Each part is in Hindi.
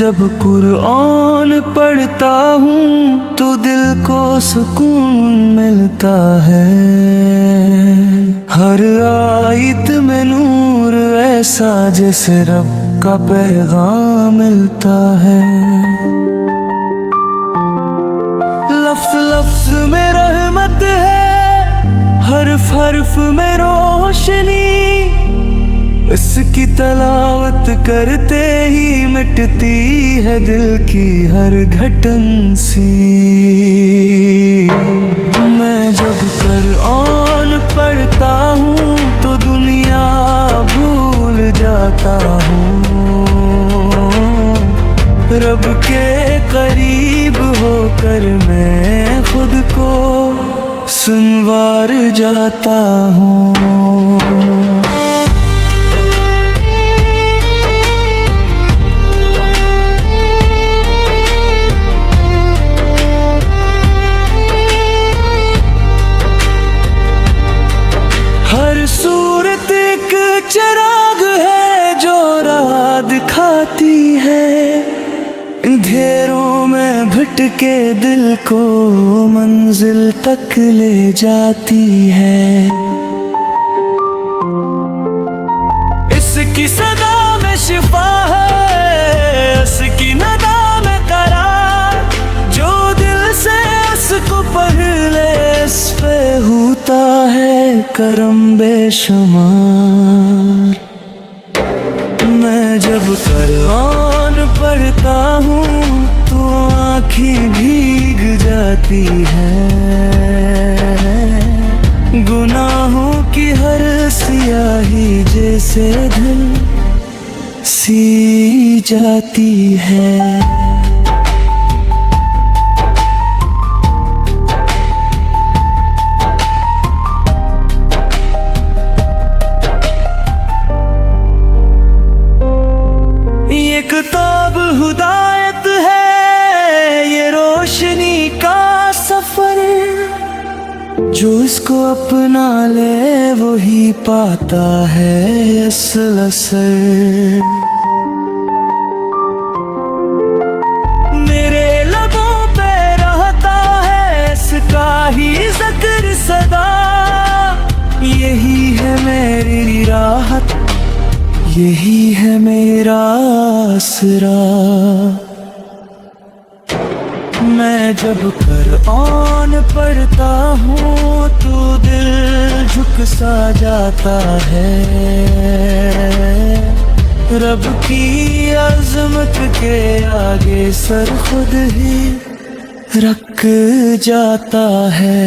जब कुरआन पढ़ता हूँ तो दिल को सुकून मिलता है। हर आयत में नूर ऐसा जैसे रब का पैगाम मिलता है। लफ्ज़ लफ्ज़ में रहमत है, हर्फ हर्फ में रोशनी। इसकी तलावत करते ही मिटती है दिल की हर घटन सी। मैं जब कुरआन पढ़ता हूँ तो दुनिया भूल जाता हूँ। रब के करीब होकर मैं खुद को संवार जाता हूँ। हर सूरत एक चिराग है जो राह दिखाती है। अंधेरों में भटके दिल को मंजिल तक ले जाती है। इसकी सदा में शिफा है, इसकी नदा में करार। जो दिल से इसको पढ़ ले इस पे होता है करम बेशुमार। मैं जब कुरआन पढ़ता हूँ तो आँखें भीग जाती हैं। गुनाहों की हर स्याही जैसे दिल सी जाती है। ये किताब हुदायत है, ये रोशनी का सफर। जो इसको अपना ले वही पाता है असल असर। मेरे लबों पे रहता है इसका ही जिक्र सदा। यही है मेरी राहत, यही है मेरा आसरा। मैं जब कुरआन पढ़ता हूँ तो दिल झुक सा जाता है। रब की अज़मत के आगे सर खुद ही रख जाता है।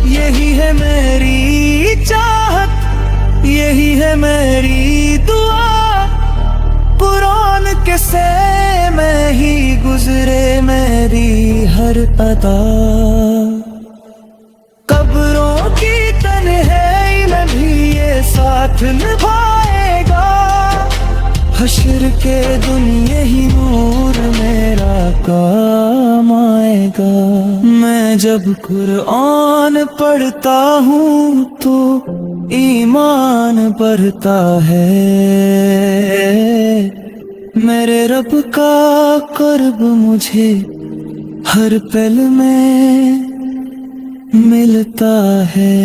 यही है मेरी चाहत, यही है मेरी दुआ। कुरान के से में ही गुजरे मेरी हर अदा। कब्रों की तन्हाई में भी ये साथ निभाएगा। हश्र के दिन यही नूर मेरा काम आएगा। मैं जब कुरआन पढ़ता हूँ तो ईमान बढ़ता है। मेरे रब का क़ुर्ब मुझे हर पल में मिलता है।